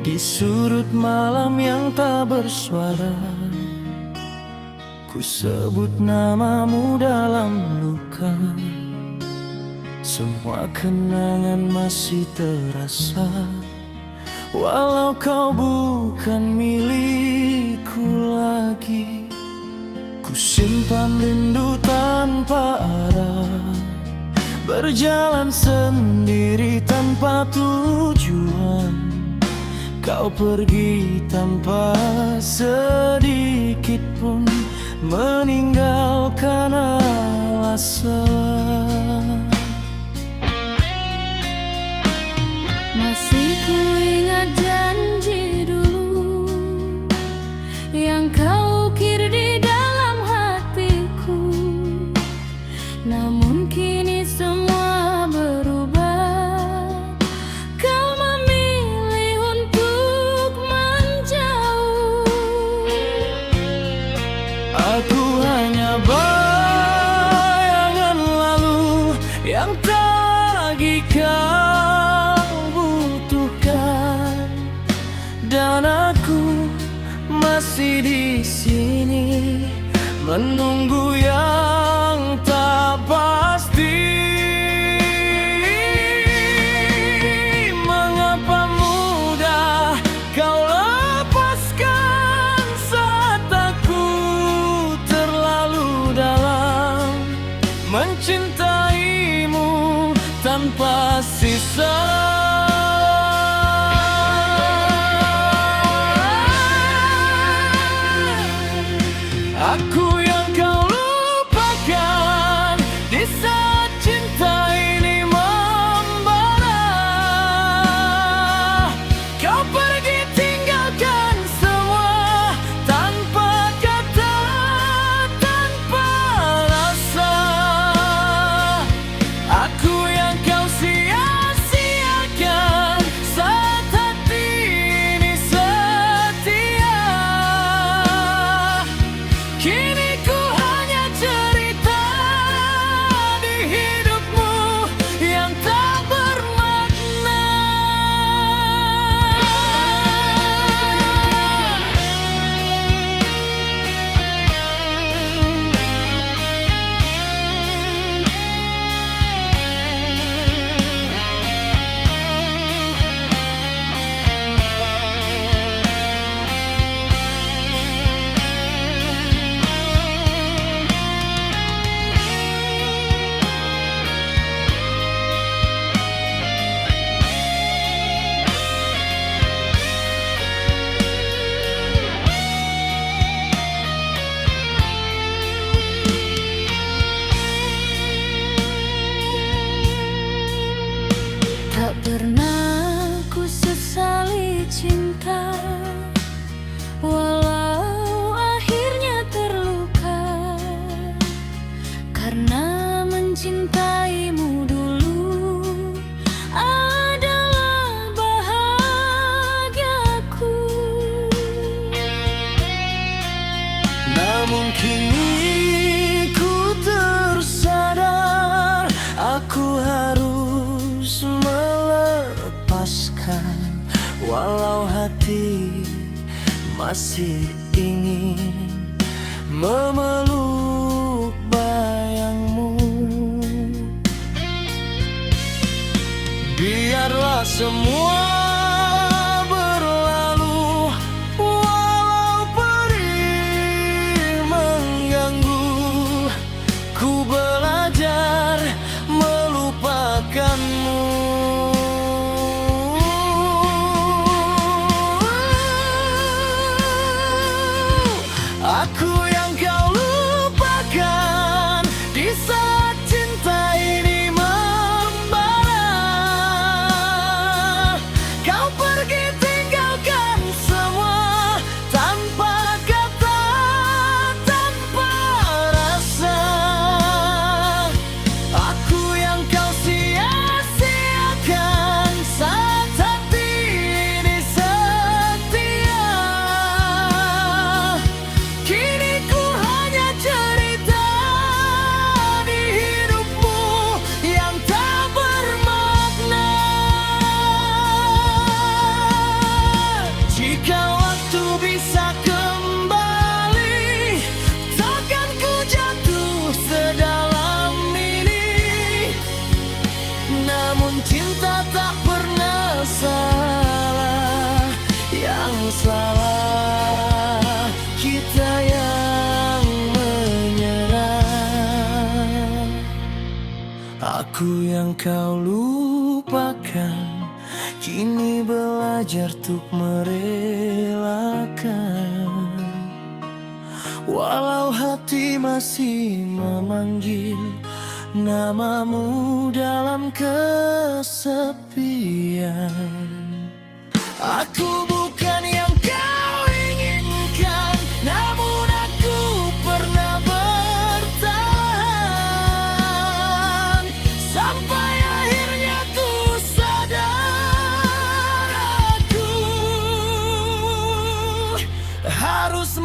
Di sudut malam yang tak bersuara, ku sebut namamu dalam luka. Semua kenangan masih terasa, walau kau bukan milikku lagi. Ku simpan rindu tanpa arah, berjalan sendiri tanpa tujuan. Kau pergi tanpa sedikit pun meninggalkan alasan. Masih ku ingat janji dulu yang kau ukir di dalam hatiku, namun kini semua berubah. Kau memilih untuk menjauh. Aku hanya bayangan lalu yang tak lagi kau butuhkan, dan aku masih di sini menunggu yang tak pasti. Mengapa mudah kau lepaskan saat aku terlalu dalam mencintaimu tanpa sisa. Aku yang kau lupakan di saat cinta ini membara. Kau pergi tinggalkan semua tanpa kata, tanpa rasa. Aku yang kau sia-siakan saat hati ini setia. Kini ku hanya cerita di hidupmu yang tak bermakna. Tak pernah ku sesali cinta, walau akhirnya terluka. Karena mencintaimu dulu adalah bahagiaku. Namun kini ku tersadar, aku harus melepaskan, walau hati masih ingin memeluk bayangmu. Biarlah semua berlalu, walau perih mengganggu. Ku belajar melupakanmu. Aku yang kau lupakan di saat cinta ini membara. Aku yang kau lupakan, kini belajar untuk merelakan. Walau hati masih memanggil namamu dalam kesepian. Aku bukan yang kau inginkan, namun aku pernah bertahan sampai akhirnya ku sadar aku harus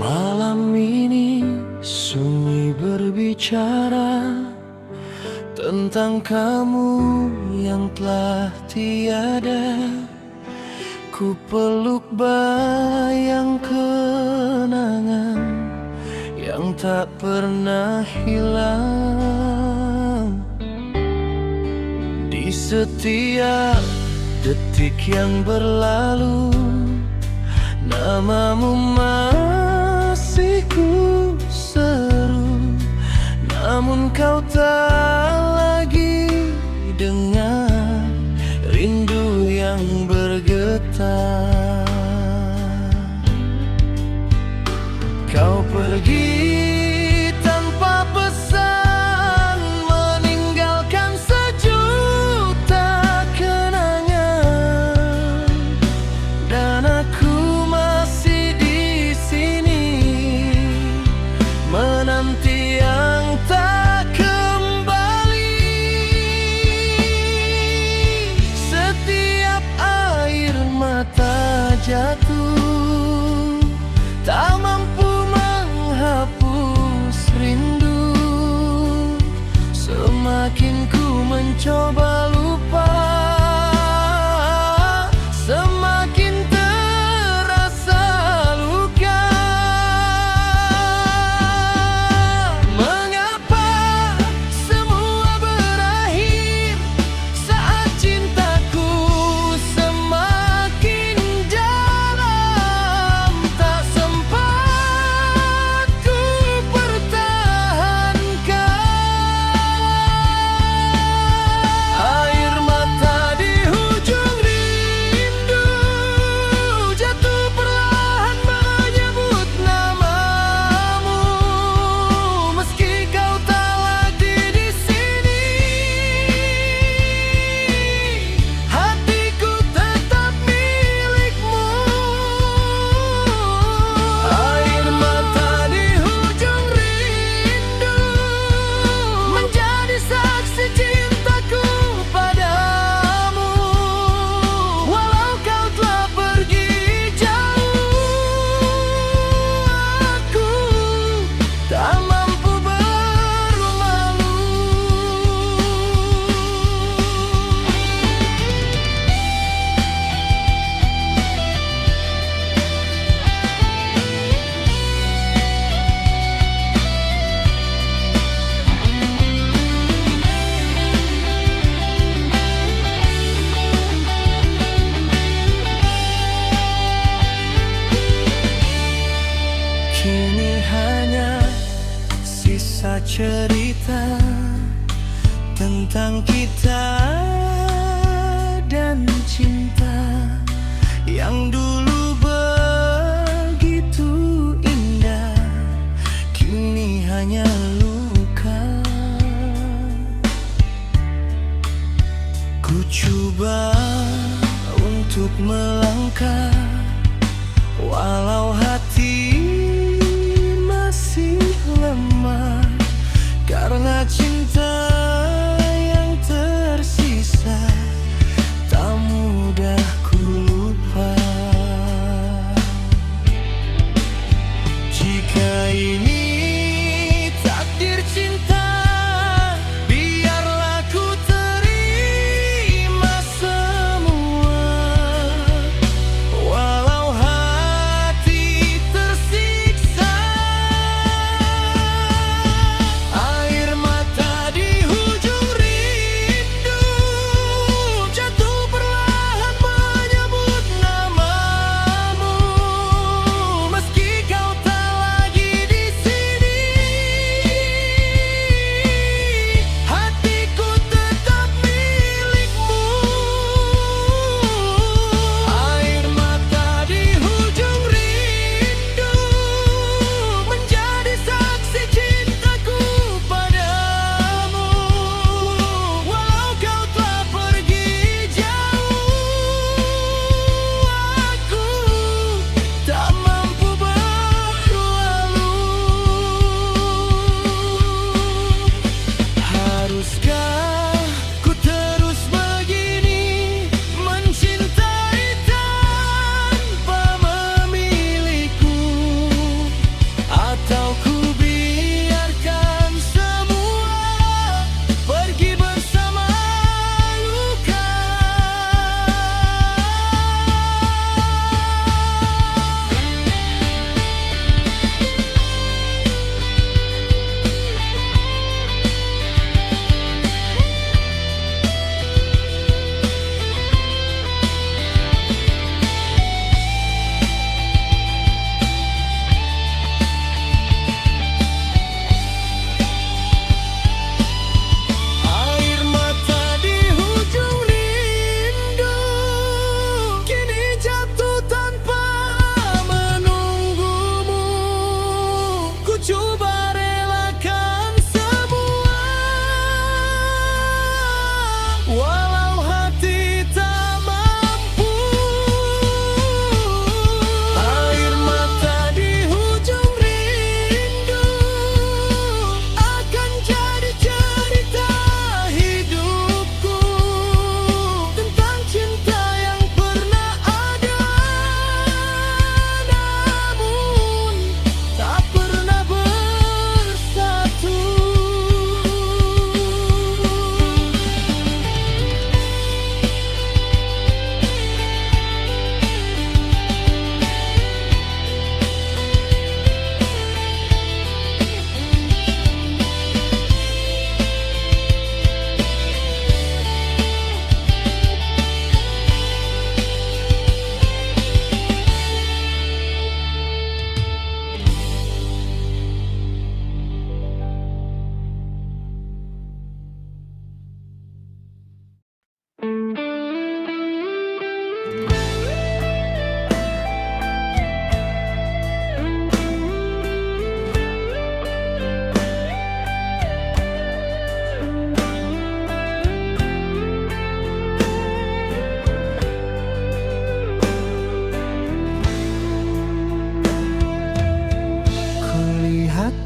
Malam ini sunyi berbicara tentang kamu yang telah tiada. Ku peluk bayang kenangan yang tak pernah hilang. Di setiap detik yang berlalu, namamu masih ku seru, namun kau tak lagi dengar rindu yang bergetar. Kau pergi tanpa pesan, meninggalkan sejuta kenangan, dan aku masih di sini menanti yang tak kembali. Setiap air mata jatuh tak mampu menghapus rindu. Semakin ku mencoba lupa, semakin terasa luka. Mengapa semua berakhir saat cintaku semakin dalam? Tak sempat ku pertahankan. Air mata di hujung rindu jatuh perlahan menyebut namamu. Meski kau tak lagi di sini, hatiku tetap milikmu. Air mata di hujung rindu menjadi saksi cintaku padamu. Walau kau telah pergi jauh, aku tak mampu bermalu. Kini hanya sisa cerita tentang kita dan cinta yang dulu begitu indah, kini hanya luka. Ku coba untuk melangkah, walau hati masih lemah karena cinta yang tersisa tak mudah ku lupa.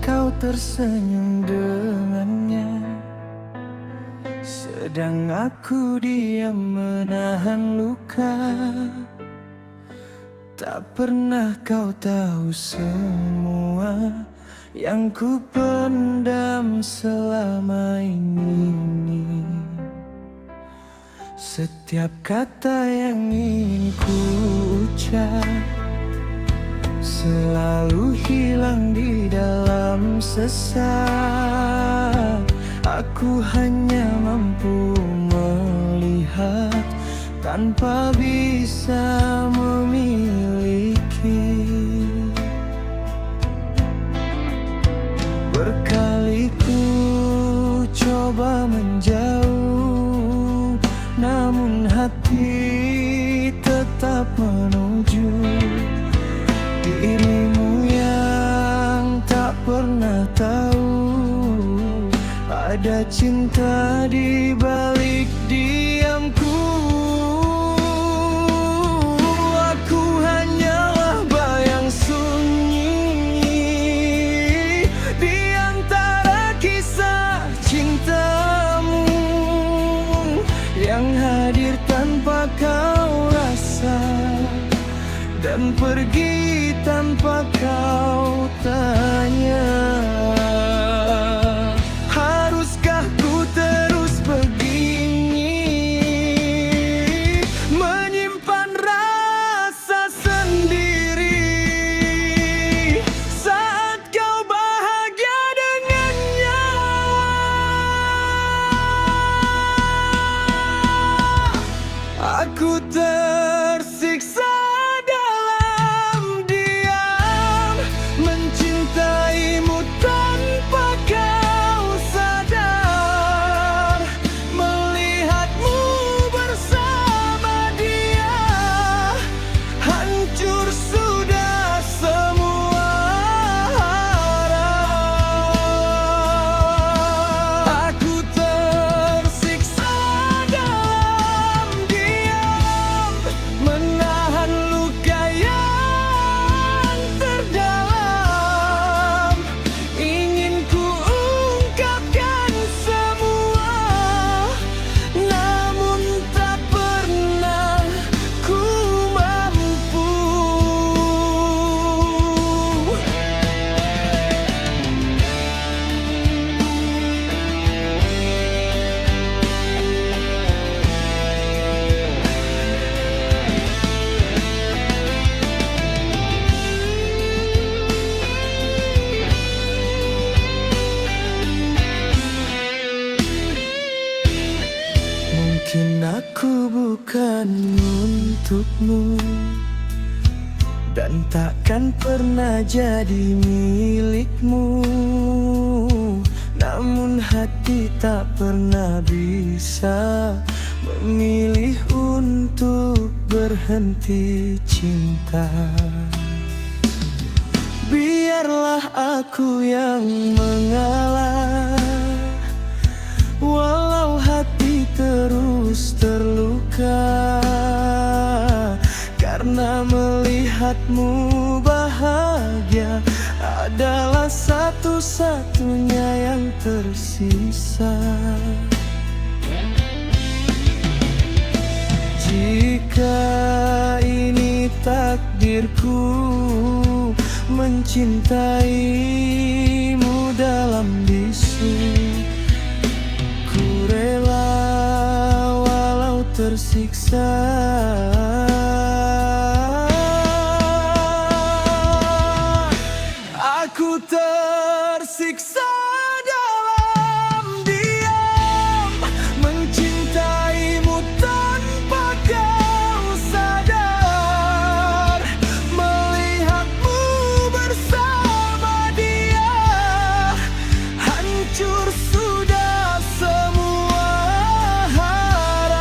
kau tersenyum dengannya, sedang aku diam menahan luka. Tak pernah kau tahu semua yang ku pendam selama ini. Setiap kata yang ingin ku ucap selalu hilang di dalam sesak. Aku hanya mampu melihat tanpa bisa memiliki. Berkali ku coba menjauh, namun hati tetap menuju dirimu yang tak pernah tahu ada cinta di balik diamku. Aku hanyalah bayang sunyi di antara kisah cintamu yang hadir tanpa kau rasa dan pergi tanpa kau tanya. Haruskah ku terus begini, menyimpan rasa sendiri saat kau bahagia dengannya? Aku tersiksa dalam diam, mencintaimu tanpa kau sadar, melihatmu bersama dia, hancur sudah semua harap. Aku tersiksa dalam diam, menahan luka yang terdalam. Ingin ku ungkapkan semua, namun tak pernah ku mampu. Mungkin aku bukan untukmu dan takkan pernah jadi milikmu, namun hati tak pernah bisa memilih untuk berhenti cinta. Biarlah aku yang mengalah, walau hati terus terluka, karena melihatmu bahagia adalah satu-satunya yang tersisa. Jika ini takdirku mencintaimu dalam bisu, ku rela walau tersiksa. Aku tersiksa dalam diam, mencintaimu tanpa kau sadar, melihatmu bersama dia, hancur sudah semua harap.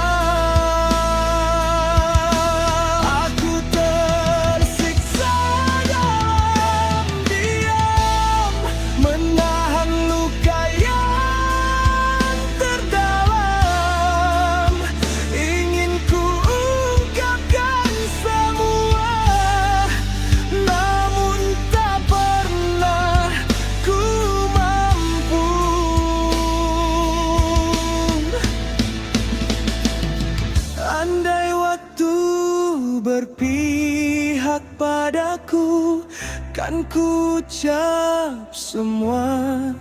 berpihak padaku, kan ku ucap semua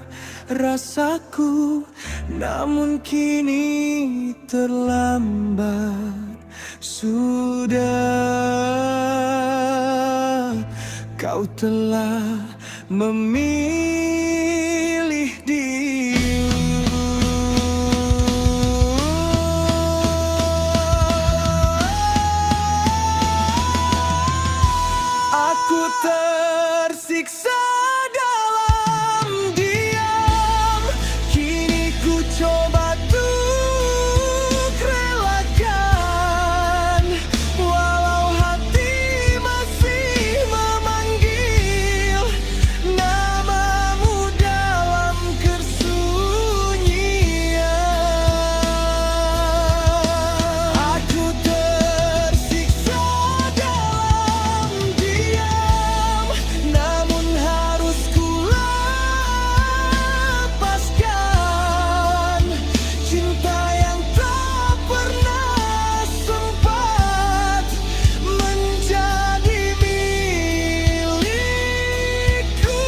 rasaku. Namun kini terlambat sudah, kau telah memilih dia. Aku tersiksa dalam diam, kini ku coba untuk relakan. Walau hati masih memanggil namamu dalam kesunyian. Aku tersiksa dalam diam, namun harus ku lepaskan cinta yang tak pernah sempat menjadi milikku.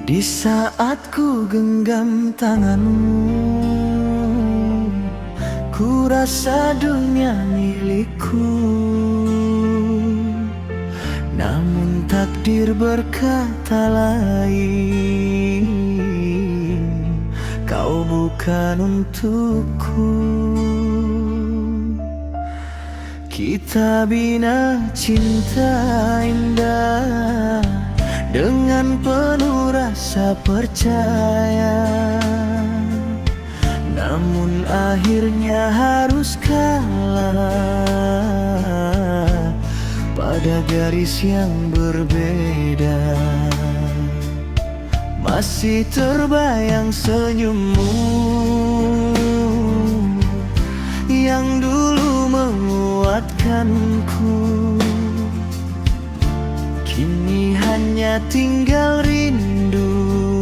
Di saat ku genggam tanganmu, ku rasa dunia milikku. Namun takdir berkata lain, kau bukan untukku. Kita bina cinta indah dengan penuh rasa percaya, namun akhirnya harus kalah pada garis yang berbeda. Masih terbayang senyummu yang dulu menguatkanku. Kini hanya tinggal rindu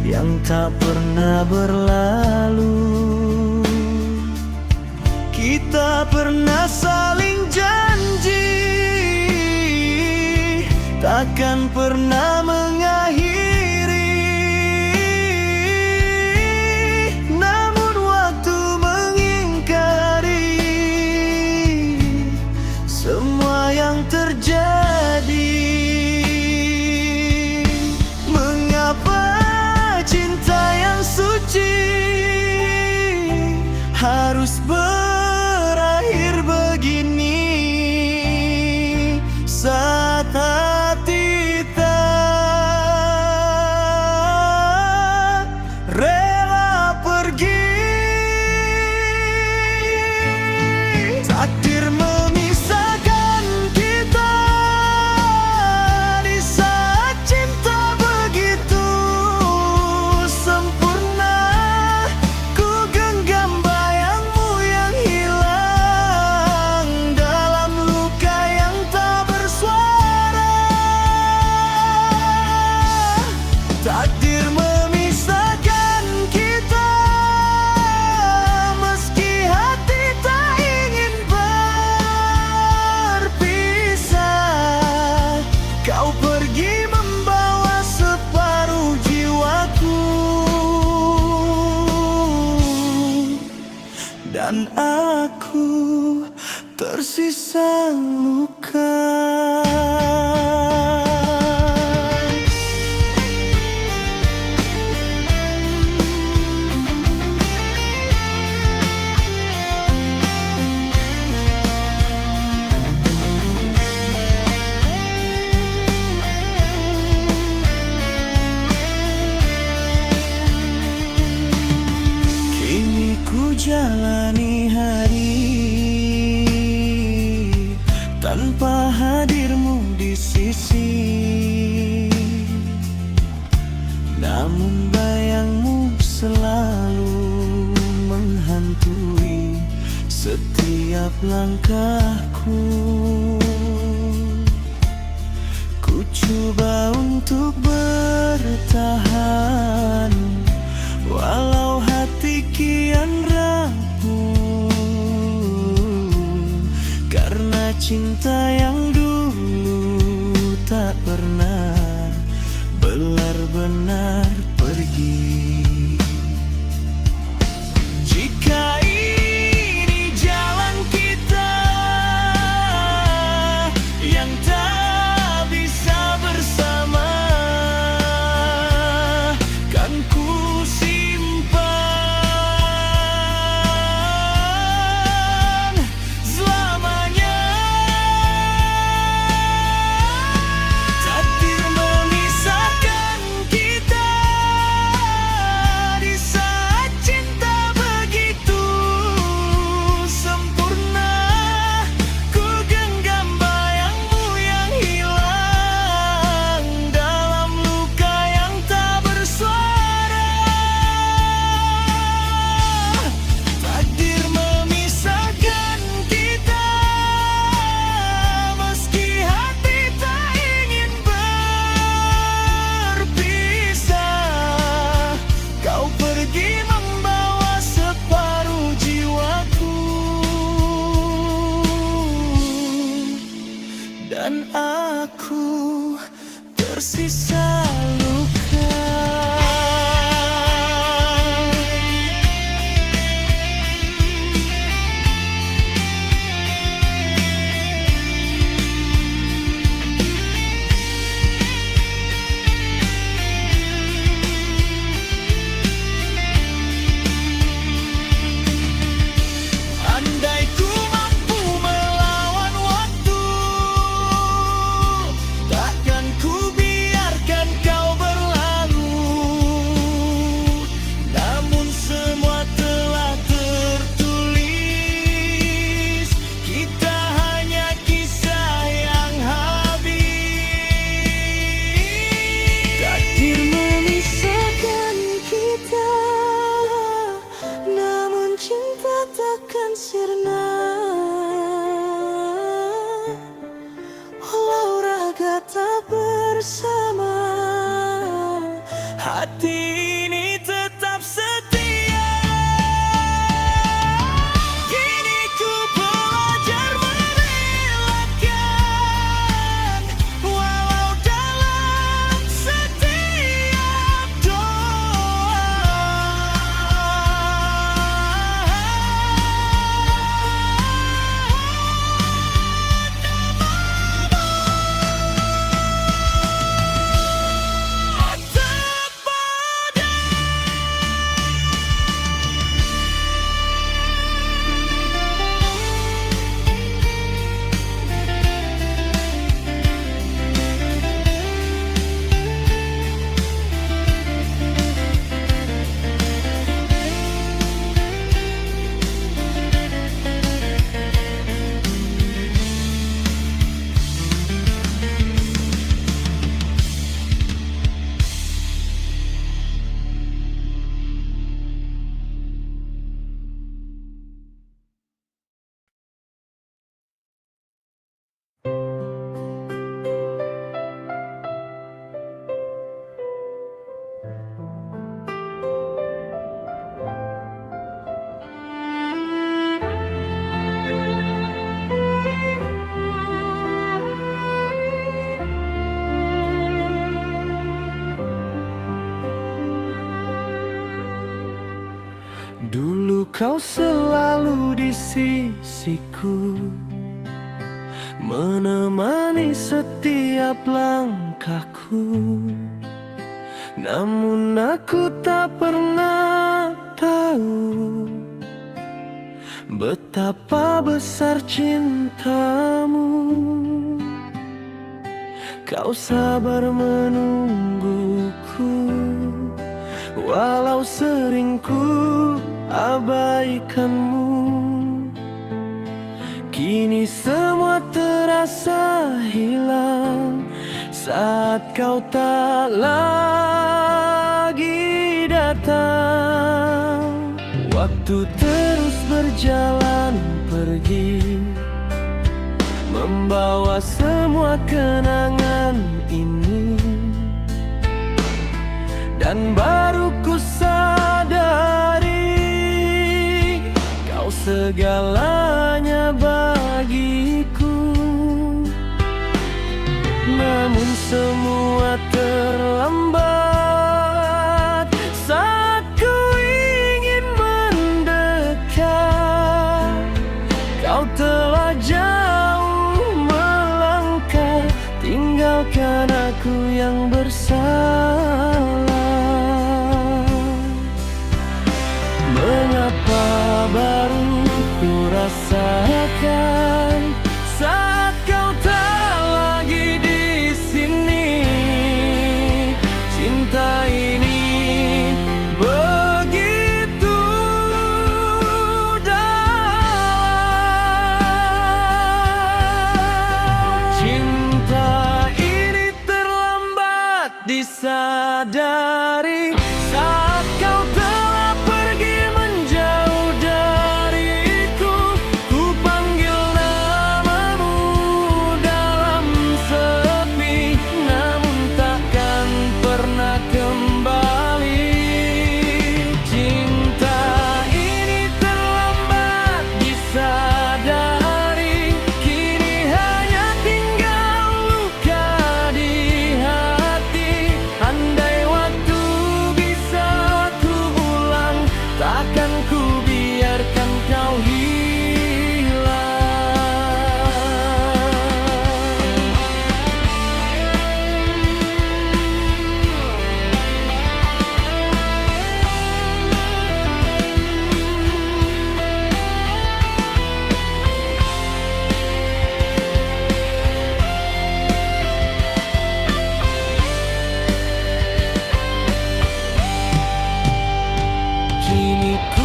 yang tak pernah berlalu. Kita pernah saling janji takkan pernah mengakhiri, namun waktu mengingkari semua yang terjadi. Mengapa cinta yang suci harus berakhir begini? Saat hati tak rela pergi, takdir memisahkan kita. Di saat cinta begitu sempurna, ku genggam bayangmu yang hilang dalam luka yang tak bersuara. Takdir memisahkan kita, meski hati tak ingin berpisah. Kau pergi membawa separuh jiwaku, dan aku tersisa luka. jalani hari tanpa hadirmu di sisi. Namun bayangmu selalu menghantui setiap langkahku. Ku coba untuk bertahan walau hati kian rapuh, karena cinta yang dulu tak pernah benar-benar pergi. Jika ini jalan kita yang tak bisa bersama, kan ku simpan selamanya. Takdir memisahkan kita di saat cinta begitu sempurna. Ku genggam bayangmu yang hilang dalam luka yang tak bersuara. Takdir memisahkan kita meski hati tak ingin berpisah. Kau pergi membawa separuh jiwaku, dan aku tersisa luka. Andai ku mampu melawan waktu, takkan ku biarkan kau berlalu. Namun semua telah tertulis, kita hanya kisah yang habis. Takdir memisahkan kita, namun cinta takkan sirna. Walau raga tak bersama, hati ini tetap setia. Kini ku belajar merelakan, walau dalam setiap Dulu kau selalu di sisiku, menemani setiap langkahku. Namun aku tak pernah tahu betapa besar cintamu. Kau sabar menungguku, walau sering ku abaikanmu. Kini semua terasa hilang saat kau tak lagi datang. Waktu terus berjalan pergi, membawa semua kenangan ini. Dan baru ku sadari, kau segalanya bagiku. Namun semua terlambat saat ku ingin mendekat. Kau telah jauh melangkah, tinggalkan aku yang bersalah. Mengapa baru ku rasakan saat kau tak lagi di sini? Cinta ini begitu dalam. Cinta ini terlambat disadari saat kau telah pergi menjauh dariku. Ku panggil namamu dalam sepi, namun takkan pernah kembali. Cinta ini terlambat disadari, kini hanya tinggal luka di hati. Andai waktu bisa ku ulang, takkan ku biarkan kau hilang. Kini ku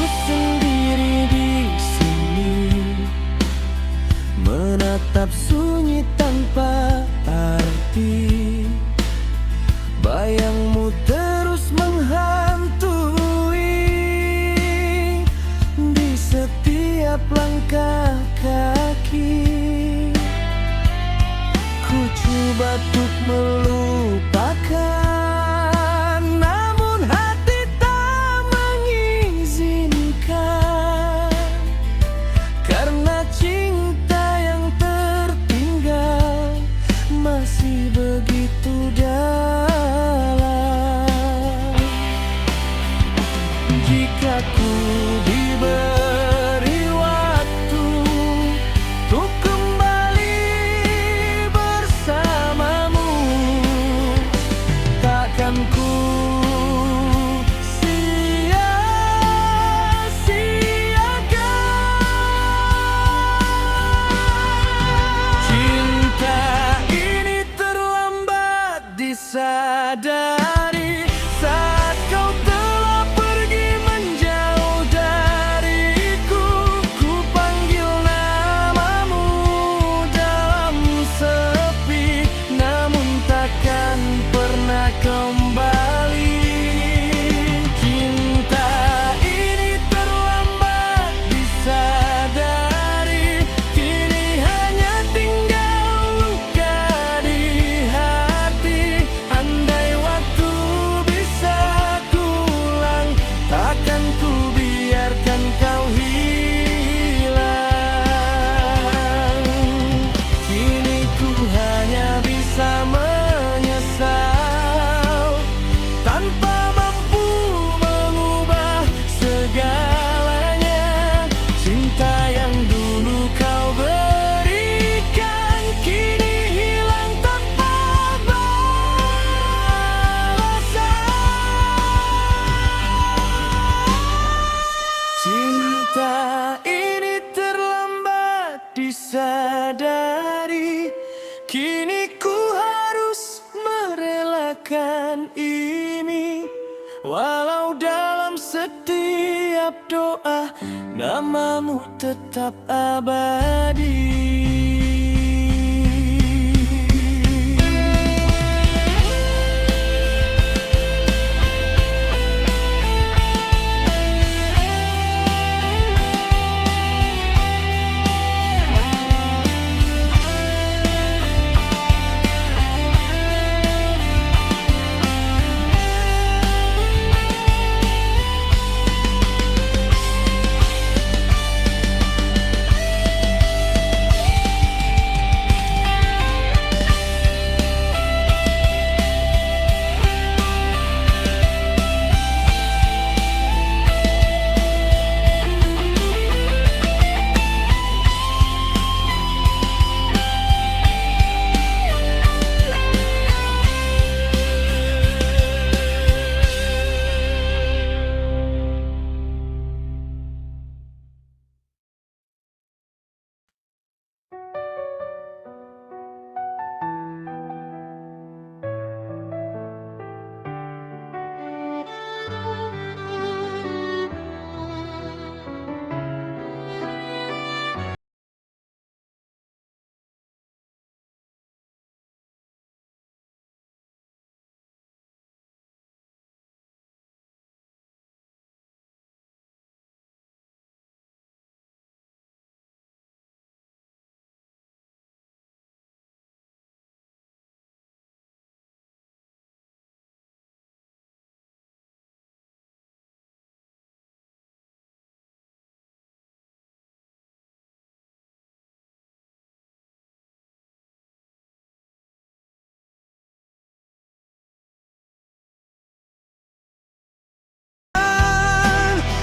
setiap doa, namamu tetap abadi.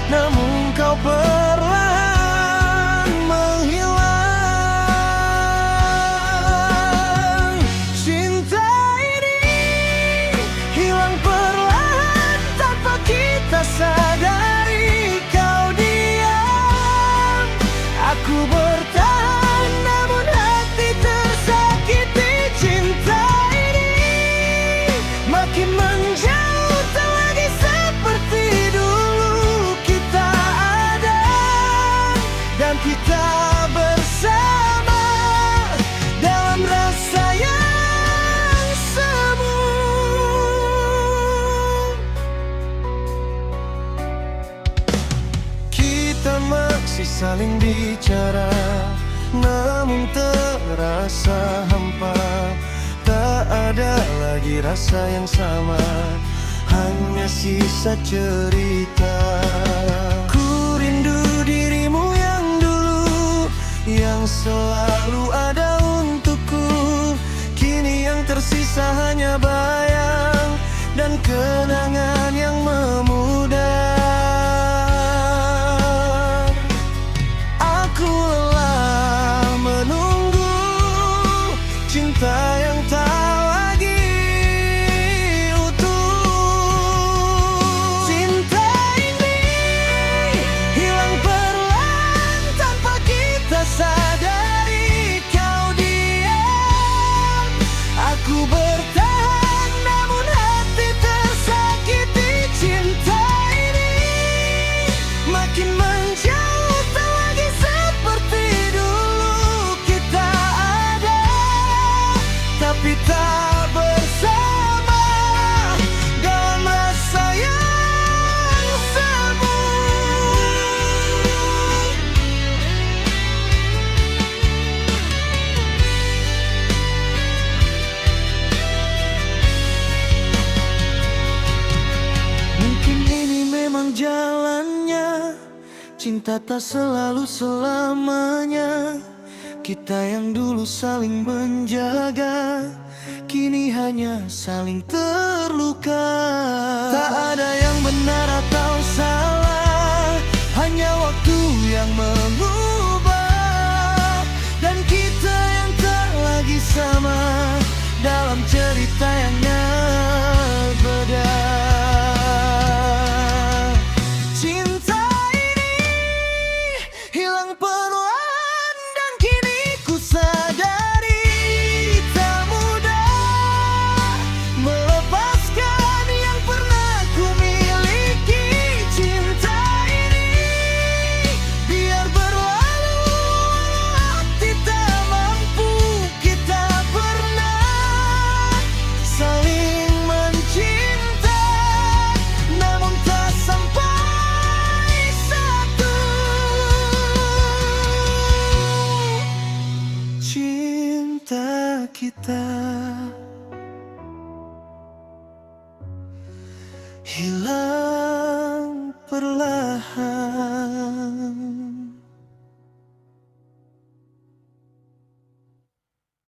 Namun kau perlahan menghilang. Cinta ini hilang perlahan tanpa kita sadari. Kau diam, aku bertahan, namun hati tersakiti. Cinta ini makin menjauh, tak lagi seperti dulu. Kita ada dan kita bersama dalam rasa yang semu. Kita masih saling bicara, namun terasa hampa. Tak ada lagi rasa yang sama, hanya sisa cerita. Ku rindu dirimu yang dulu, yang selalu ada untukku. Kini yang tersisa hanya bayang dan kenangan yang memudar. Aku lelah menunggu cinta yang tak lagi utuh. Cinta ini hilang perlahan tanpa kita sadari. Kau diam, aku bertahan, namun hati tersakiti. Cinta ini makin menjauh, tak lagi seperti dulu. Kita ada tapi tak bersama dalam rasa yang semu. Mungkin ini memang jalannya, cinta tak selalu selamanya. Kita yang dulu saling menjaga, kini hanya saling terluka. Tak ada yang benar atau salah, hanya waktu yang mengubah. Dan kita yang tak lagi sama dalam cerita yang berbeda. Cinta ini hilang perlahan dan kini ku sadari tak mudah melepaskan yang pernah ku miliki. Cinta kita.